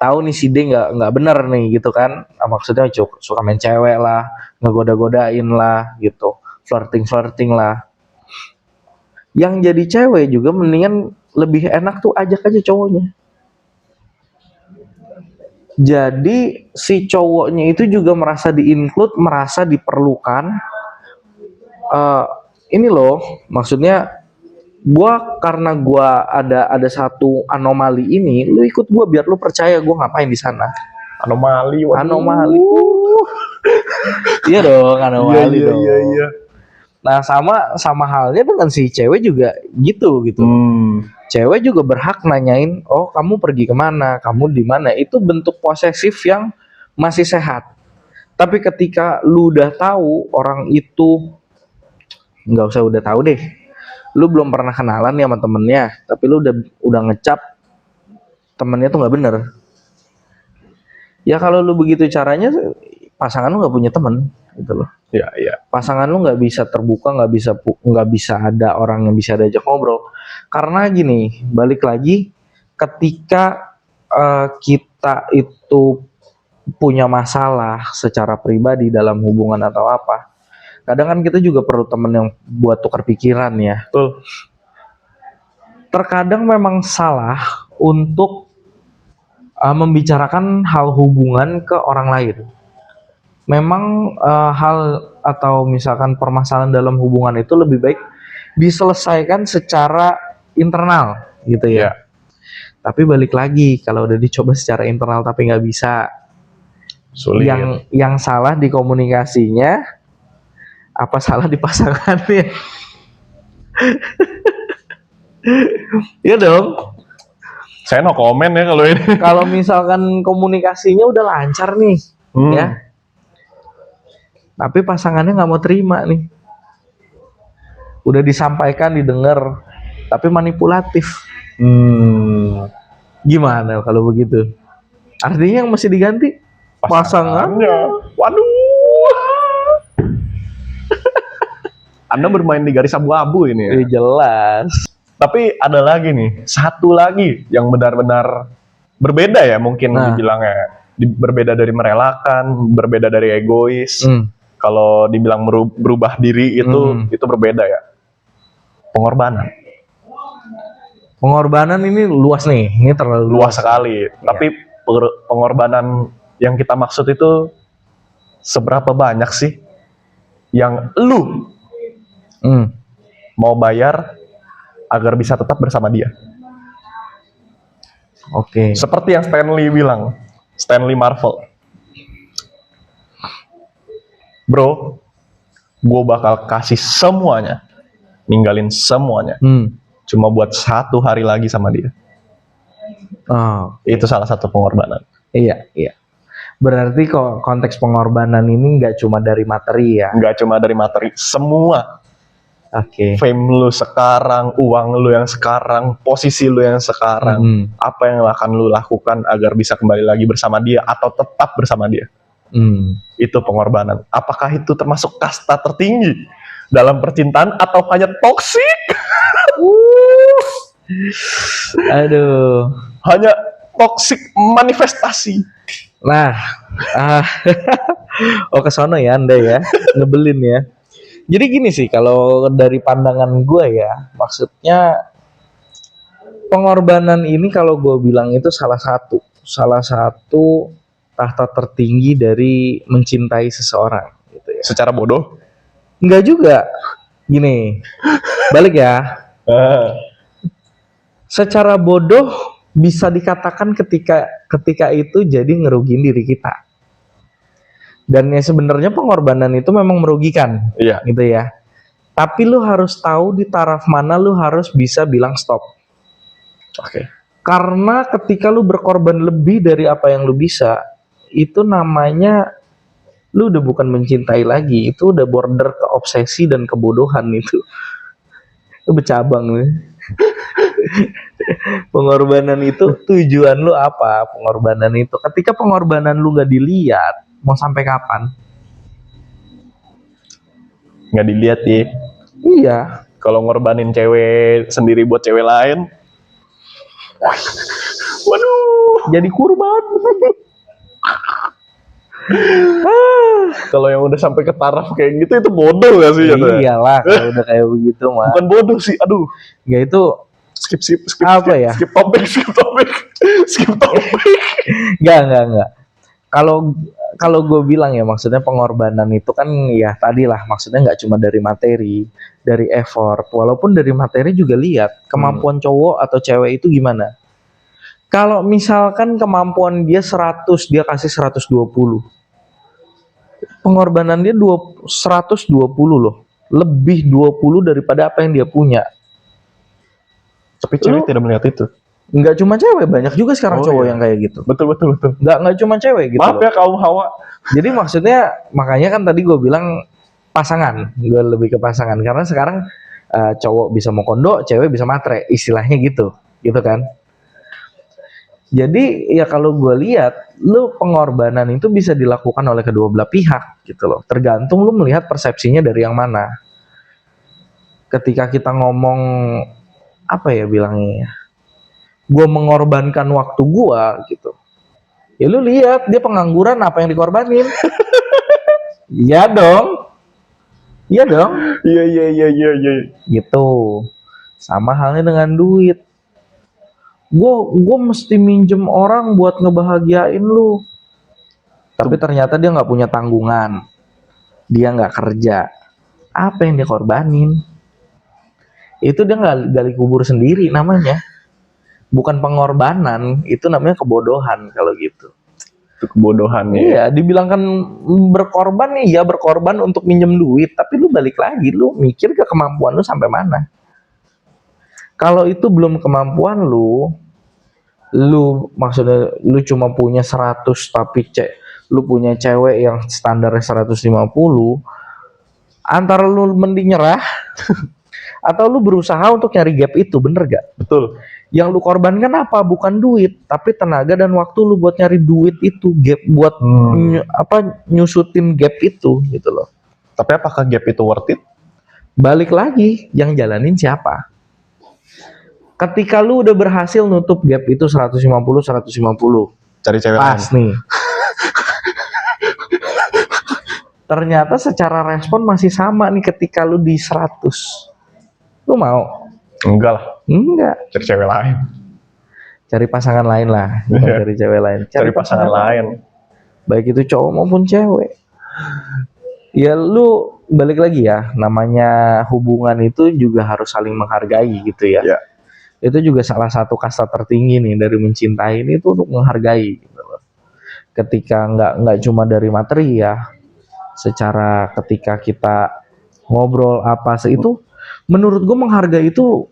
tahu nih si D nggak bener nih gitu kan. Maksudnya suka main cewek lah, ngegoda-godain lah gitu, flirting lah. Yang jadi cewek juga mendingan lebih enak tuh ajak aja cowoknya. Jadi si cowoknya itu juga merasa di-include, merasa diperlukan. Ini loh, maksudnya karena gua ada satu anomali ini, lu ikut gua biar lu percaya gua ngapain di sana. Anomali, waduh. Anomali. Iya dong, anomali iya, dong. Iya. Nah, sama halnya dengan si cewek juga gitu. Cewek juga berhak nanyain, oh kamu pergi kemana, kamu di mana. Itu bentuk posesif yang masih sehat. Tapi ketika lu udah tahu orang itu, nggak usah udah tahu deh, lu belum pernah kenalan nih sama temennya, tapi lu udah ngecap temennya tuh nggak bener. Ya kalau lu begitu caranya, pasangan lu nggak punya temen gitu loh. Iya. Pasangan lu nggak bisa terbuka, nggak bisa ada orang yang bisa diajak ngobrol. Karena gini, balik lagi, ketika kita itu punya masalah secara pribadi dalam hubungan atau apa, kadang kan kita juga perlu temen yang buat tukar pikiran ya. Terkadang memang salah untuk membicarakan hal hubungan ke orang lain. Memang hal atau misalkan permasalahan dalam hubungan itu lebih baik diselesaikan secara internal gitu ya. Tapi balik lagi, kalau udah dicoba secara internal tapi nggak bisa, sulit. Yang salah di komunikasinya, apa salah di pasangannya? Iya dong. Saya no komen ya kalau ini. Kalau misalkan komunikasinya udah lancar nih, ya, tapi pasangannya nggak mau terima nih. Udah disampaikan, didengar, tapi manipulatif. Gimana kalau begitu? Artinya yang mesti diganti pasangannya. Waduh. Anda bermain di garis abu-abu ini ya? Jelas. Tapi ada lagi nih, satu lagi yang benar-benar berbeda ya mungkin dibilangnya. Berbeda dari merelakan, berbeda dari egois. Kalau dibilang berubah diri itu berbeda ya. Pengorbanan ini luas nih, ini terlalu luas sekali. Iya. Tapi pengorbanan yang kita maksud itu seberapa banyak sih yang lu mau bayar agar bisa tetap bersama dia? Oke. Seperti yang Stanley Marvel. Bro, gue bakal kasih semuanya, ninggalin semuanya, cuma buat 1 hari lagi sama dia. Itu salah satu pengorbanan. Iya. Berarti kok konteks pengorbanan ini nggak cuma dari materi ya? Nggak cuma dari materi, semua. Fame lu sekarang, uang lu yang sekarang, posisi lu yang sekarang, apa yang akan lu lakukan agar bisa kembali lagi bersama dia atau tetap bersama dia. Itu pengorbanan. Apakah itu termasuk kasta tertinggi dalam percintaan atau hanya toksik? Aduh. Hanya toksik manifestasi. Nah, kesono ya Anda ya, ngebelin ya. Jadi gini sih, kalau dari pandangan gue ya, maksudnya pengorbanan ini kalau gue bilang itu salah satu tahta tertinggi dari mencintai seseorang gitu ya. Secara bodoh? Enggak juga. Gini, balik ya. Secara bodoh bisa dikatakan ketika itu jadi ngerugiin diri kita. Dan ya sebenarnya pengorbanan itu memang merugikan, gitu ya. Tapi lu harus tahu di taraf mana lu harus bisa bilang stop. Karena ketika lu berkorban lebih dari apa yang lu bisa, itu namanya lu udah bukan mencintai lagi, itu udah border ke obsesi dan kebodohan itu. Itu bercabang nih. Pengorbanan itu tujuan lu apa? Pengorbanan itu ketika pengorbanan lu nggak dilihat, mau sampai kapan? Nggak dilihat ya? Iya. Kalau ngorbanin cewek sendiri buat cewek lain, Waduh, jadi kurban. Kalau yang udah sampai ke taraf kayak gitu itu bodoh gak sih? Iyalah kalau udah kayak begitu mah. Bukan bodoh sih, aduh. Ya itu Skip apa ya? Skip topik. Enggak. Kalau gue bilang ya, maksudnya pengorbanan itu kan ya tadi lah, maksudnya nggak cuma dari materi, dari effort. Walaupun dari materi juga lihat kemampuan cowok atau cewek itu gimana. Kalau misalkan kemampuan dia 100, dia kasih 120. Pengorbanan dia 120 loh. Lebih 20 daripada apa yang dia punya. Tapi cewek tidak melihat itu. Nggak cuma cewek, banyak juga sekarang cowok yang kayak gitu. Betul. Nggak cuma cewek gitu. Maaf ya kaum hawa. Jadi maksudnya makanya kan tadi gue bilang pasangan, gue lebih ke pasangan karena sekarang cowok bisa mau kondo, cewek bisa matre, istilahnya gitu kan. Jadi ya kalau gue lihat, lu pengorbanan itu bisa dilakukan oleh kedua belah pihak gitu loh. Tergantung lu melihat persepsinya dari yang mana. Ketika kita ngomong apa ya bilangnya, gue mengorbankan waktu gue gitu. Ya lu lihat dia pengangguran, apa yang dikorbanin? Iya dong. Iya. Gitu. Sama halnya dengan duit. Gue mesti minjem orang buat ngebahagiain lu. Tapi ternyata dia nggak punya tanggungan. Dia nggak kerja. Apa yang dikorbanin? Itu dia nggak gali kubur sendiri namanya. Bukan pengorbanan, itu namanya kebodohan kalau gitu. Itu kebodohan ya. Iya, dibilangkan berkorban nih, ya berkorban untuk minjem duit, tapi lu balik lagi, lu mikir ke kemampuan lu sampai mana. Kalau itu belum kemampuan lu maksudnya lu cuma punya 100 tapi lu punya cewek yang standarnya 150, antara lu mending nyerah atau lu berusaha untuk nyari gap itu, bener gak? Betul. Yang lu korbankan apa? Bukan duit, tapi tenaga dan waktu lu buat nyari duit itu, gap buat nyusutin gap itu gitu loh. Tapi apakah gap itu worth it? Balik lagi, yang jalanin siapa? Ketika lu udah berhasil nutup gap itu 150, cari cewek pas lain. Nih. Ternyata secara respon masih sama nih ketika lu di 100. Lu mau? Enggak lah. Enggak. Cari cewek lain. Cari pasangan lain lah, bukan cari cewek lain. Cari pasangan lain. Baik itu cowok maupun cewek. Ya lu balik lagi ya, namanya hubungan itu juga harus saling menghargai gitu ya. Ya. Itu juga salah satu kasta tertinggi nih dari mencintai ini, itu untuk menghargai gitu loh. Ketika nggak cuma dari materi ya, secara ketika kita ngobrol apa itu, menurut gue menghargai itu